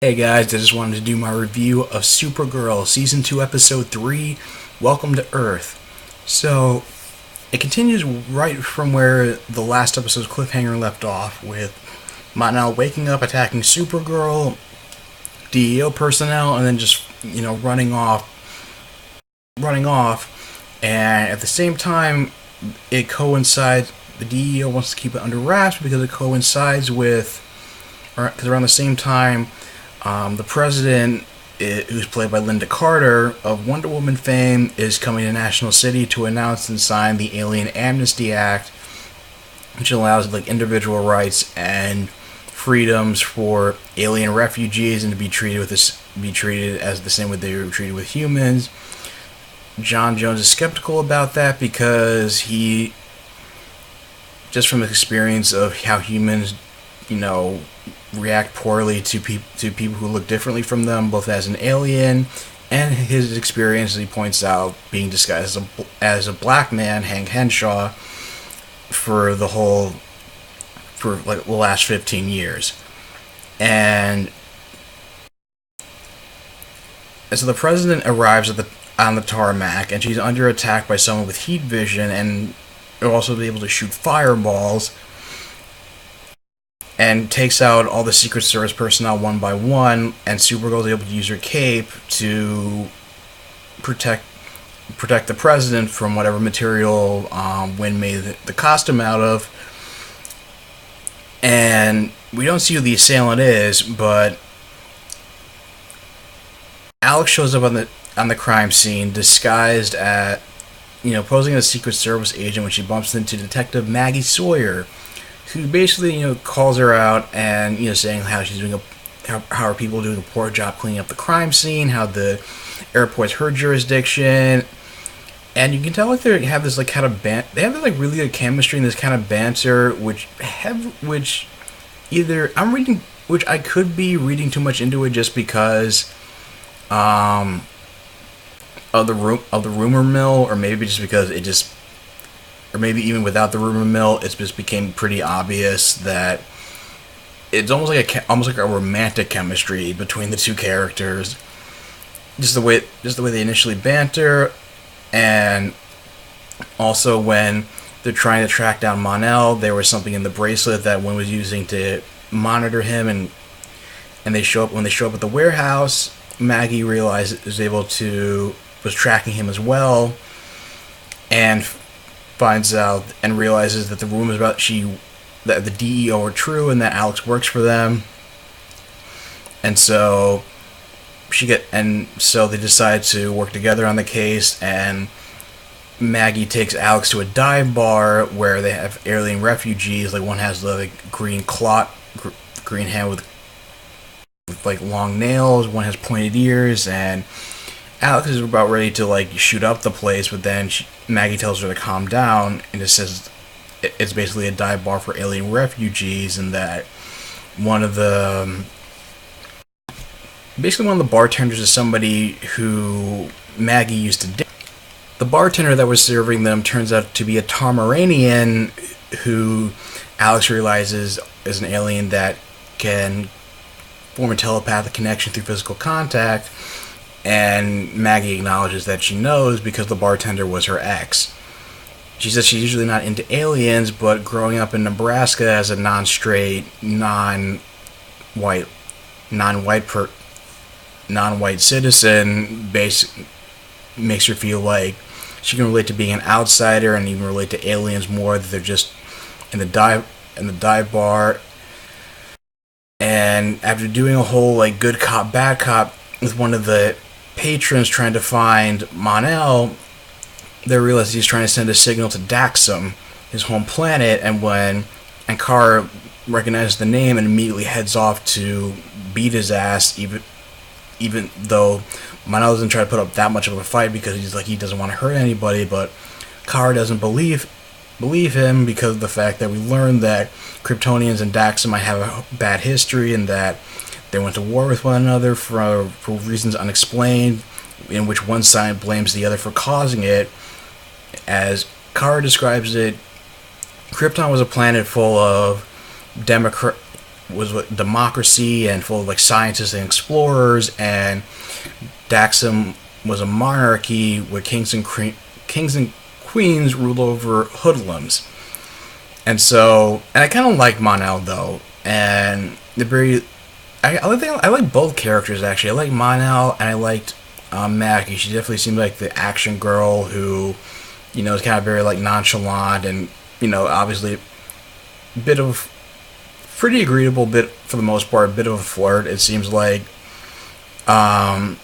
Hey guys, I just wanted to do my review of Supergirl Season 2, Episode 3, Welcome to Earth. So, it continues right from where the last episode's cliffhanger left off, with Monel waking up, attacking Supergirl, DEO personnel, and then just, running off. And at the same time, it coincides, the DEO wants to keep it under wraps because it coincides with, because around the same time, the president, who's played by Linda Carter of Wonder Woman fame, is coming to National City to announce and sign the Alien Amnesty Act, which allows individual rights and freedoms for alien refugees and to be treated as the same way they were treated with humans. John Jones is skeptical about that because he, just from his experience of how humans, react poorly to people who look differently from them, both as an alien and his experience, as he points out, being disguised as a black man, Hank Henshaw, for the last 15 years. And so the president arrives on the tarmac, and she's under attack by someone with heat vision, and will also be able to shoot fireballs, and takes out all the Secret Service personnel one by one, and Supergirl is able to use her cape to protect the president from whatever material Wynn made the costume out of. And we don't see who the assailant is, but Alex shows up on the crime scene disguised posing as a Secret Service agent when she bumps into Detective Maggie Sawyer, who basically, calls her out and, saying how she's doing how are people doing a poor job cleaning up the crime scene, how the airport's her jurisdiction. And you can tell they have this kind of they have this really good chemistry and this kind of banter, which either I'm reading, which I could be reading too much into it just because of the rumor mill, or maybe just because or maybe even without the rumor mill, it just became pretty obvious that it's almost like a romantic chemistry between the two characters. Just the way they initially banter, and also when they're trying to track down Monel, there was something in the bracelet that Wynn was using to monitor him, and when they show up at the warehouse, Maggie was tracking him as well, and finds out and realizes that the rumors that the DEO are true and that Alex works for them, and so they decide to work together on the case. And Maggie takes Alex to a dive bar where they have alien refugees. One has the green hand with long nails. One has pointed ears, and Alex is about ready to shoot up the place, but then Maggie tells her to calm down, and it says it's basically a dive bar for alien refugees, and that one of the bartenders is somebody who Maggie used to date. The bartender that was serving them turns out to be a Tamaranian, who Alex realizes is an alien that can form a telepathic connection through physical contact. And Maggie acknowledges that she knows because the bartender was her ex. She says she's usually not into aliens, but growing up in Nebraska as a non-straight, non-white citizen makes her feel like she can relate to being an outsider and even relate to aliens more, that they're just in the dive bar. And after doing a whole good cop bad cop with one of the patrons trying to find Monel, they realize he's trying to send a signal to Daxam, his home planet, and Kara recognizes the name and immediately heads off to beat his ass, even though Monel doesn't try to put up that much of a fight because he doesn't want to hurt anybody, but Kara doesn't believe him because of the fact that we learned that Kryptonians and Daxam might have a bad history, and that they went to war with one another for reasons unexplained, in which one side blames the other for causing it. As Kara describes it, Krypton was a planet full of was with democracy and full of like scientists and explorers, and Daxam was a monarchy where kings and queens ruled over hoodlums. And I kind of like Mon-El though, and the very I like both characters actually. I like Mon-El and I liked Maggie. She definitely seemed like the action girl who, is kind of very like nonchalant and obviously a bit of pretty agreeable, bit for the most part, a bit of a flirt. It seems like, and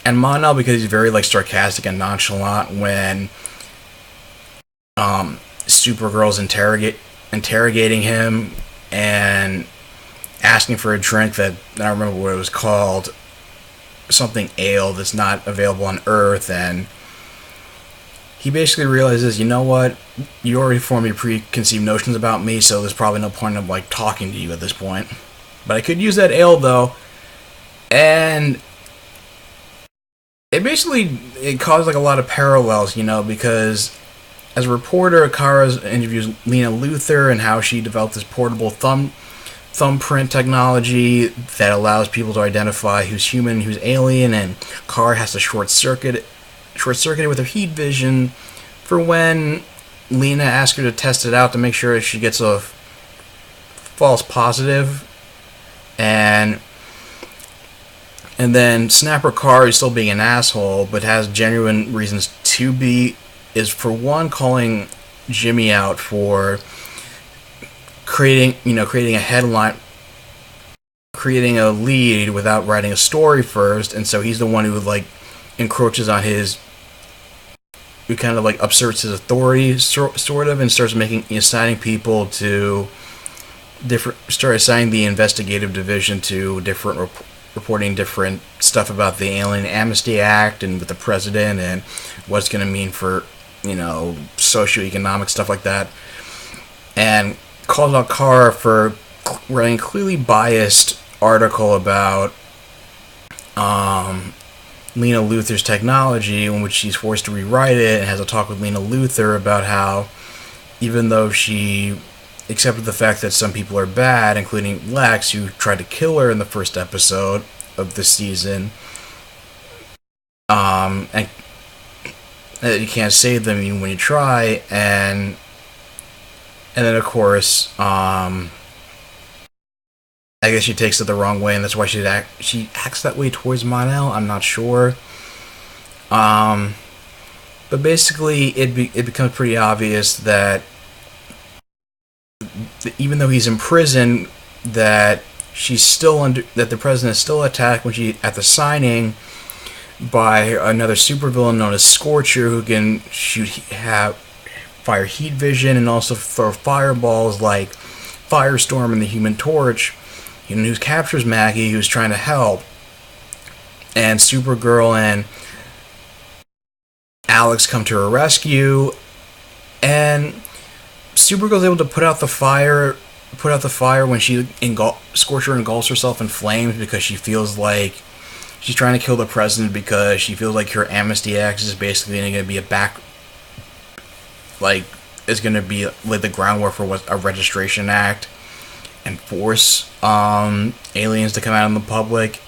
Mon-El because he's very like sarcastic and nonchalant when Supergirl's interrogating him and asking for a drink that I don't remember what it was called, something ale that's not available on Earth, and he basically realizes, you know what, you already formed your preconceived notions about me, so there's probably no point of like talking to you at this point. But I could use that ale though, and it caused like a lot of parallels, because as a reporter, Kara interviews Lena Luthor and how she developed this portable thumbprint technology that allows people to identify who's human and who's alien, and Kara has to short circuit it with her heat vision for when Lena asks her to test it out to make sure she gets a false positive, and then Snapper Kara is still being an asshole but has genuine reasons to be, is for one calling Jimmy out for creating a headline, creating a lead without writing a story first, and so he's the one who like encroaches on who kind of like asserts his authority sort of, and starts assigning people to assigning the investigative division to different reporting different stuff about the Alien Amnesty Act and with the president and what it's going to mean for socioeconomic stuff like that, and calls out Kara for writing a clearly biased article about Lena Luthor's technology, in which she's forced to rewrite it, and has a talk with Lena Luthor about how even though she accepted the fact that some people are bad, including Lex, who tried to kill her in the first episode of the season, and you can't save them even when you try, and then of course, I guess she takes it the wrong way, and that's why she acts that way towards Mon-El. I'm not sure. But basically, it becomes pretty obvious that even though he's in prison, that that the president is still attacked when at the signing by another supervillain known as Scorcher, who can fire heat vision and also throw fireballs like Firestorm and the Human Torch, who captures Maggie, who's trying to help, and Supergirl and Alex come to her rescue, and Supergirl's able to put out the fire when Scorcher engulfs herself in flames, because she feels like she's trying to kill the president, because she feels like her Amnesty Act is basically going to be is going to be like the groundwork for what a registration act and force aliens to come out in the public.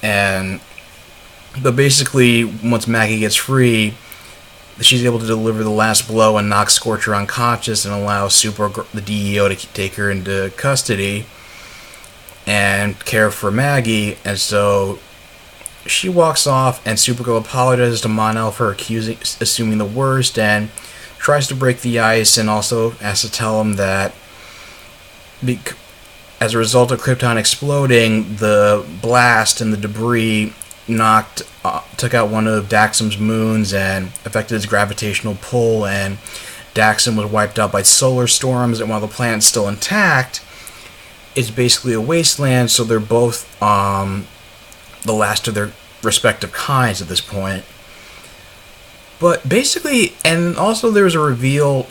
But basically, once Maggie gets free, she's able to deliver the last blow and knock Scorcher unconscious and allow the DEO to take her into custody and care for Maggie. And so she walks off, and Supergirl apologizes to Mon-El for assuming the worst, and tries to break the ice, and also has to tell him that as a result of Krypton exploding, the blast and the debris took out one of Daxam's moons and affected his gravitational pull, and Daxam was wiped out by solar storms, and while the planet's still intact, it's basically a wasteland, so they're both the last of their respective kinds at this point. But basically, and also there was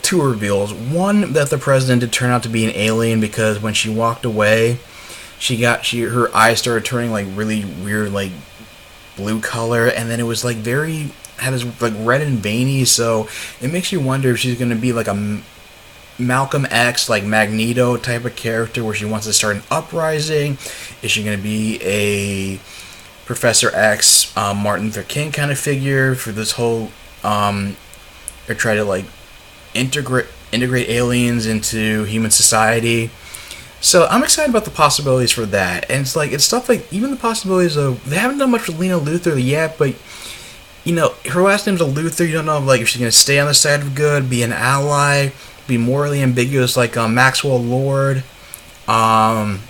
two reveals. One, that the president did turn out to be an alien, because when she walked away, her eyes started turning like really weird, like blue color, and then it was like had this like red and veiny, so it makes you wonder if she's going to be like Malcolm X, like Magneto type of character where she wants to start an uprising? Is she going to be a Professor X, Martin Luther King kind of figure for this whole, or try to like integrate aliens into human society? So I'm excited about the possibilities for that, and it's stuff like even the possibilities of they haven't done much with Lena Luthor yet, but her last name's a Luthor. You don't know like if she's gonna stay on the side of good, be an ally, be morally ambiguous like Maxwell Lord, and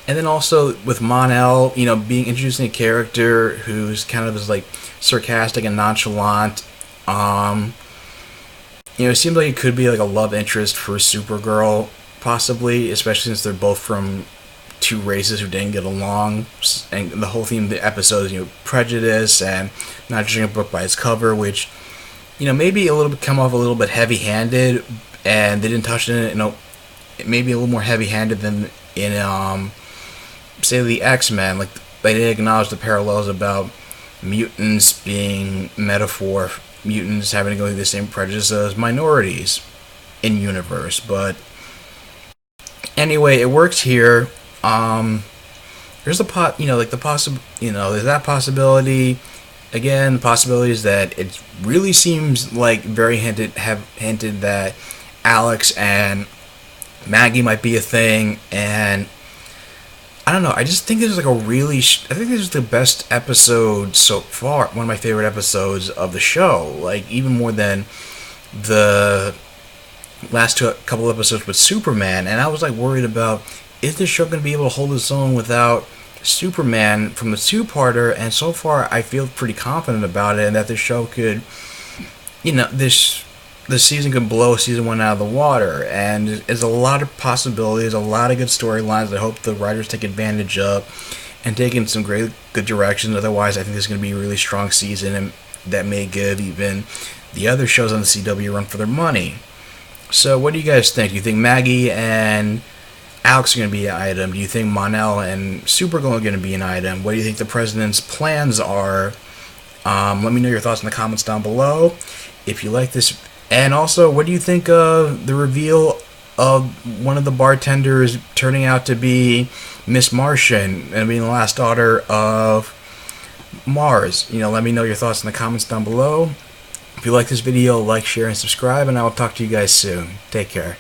then also with Mon-El, being introducing a character who's kind of as like sarcastic and nonchalant. It seems like it could be like a love interest for Supergirl, possibly, especially since they're both from two races who didn't get along. And the whole theme of the episode is, prejudice and not judging a book by its cover, which, maybe a little bit come off a little bit heavy-handed, and they didn't touch it, maybe a little more heavy-handed than in, say, the X-Men. Like, they didn't acknowledge the parallels about mutants being mutants having to go through the same prejudice as minorities in universe. But anyway, it works here. There's there's that possibility. Again, the possibility is that it really seems like have hinted that Alex and Maggie might be a thing, and I don't know. I just think this is like I think this is the best episode so far. One of my favorite episodes of the show. Like even more than the last couple episodes with Superman. And I was like worried about, is this show going to be able to hold its own without Superman from the two-parter? And so far, I feel pretty confident about it, and that this show could, this season could blow season 1 out of the water, and there's a lot of possibilities, a lot of good storylines. I hope the writers take advantage of and take in some good directions. Otherwise, I think this is going to be a really strong season, and that may give even the other shows on the CW a run for their money. So, what do you guys think? Do you think Maggie and Alex are going to be an item? Do you think Mon-El and Supergirl are going to be an item? What do you think the president's plans are? Let me know your thoughts in the comments down below. If you like this. And also, what do you think of the reveal of one of the bartenders turning out to be Miss Martian and being the last daughter of Mars? Let me know your thoughts in the comments down below. If you like this video, like, share, and subscribe, and I will talk to you guys soon. Take care.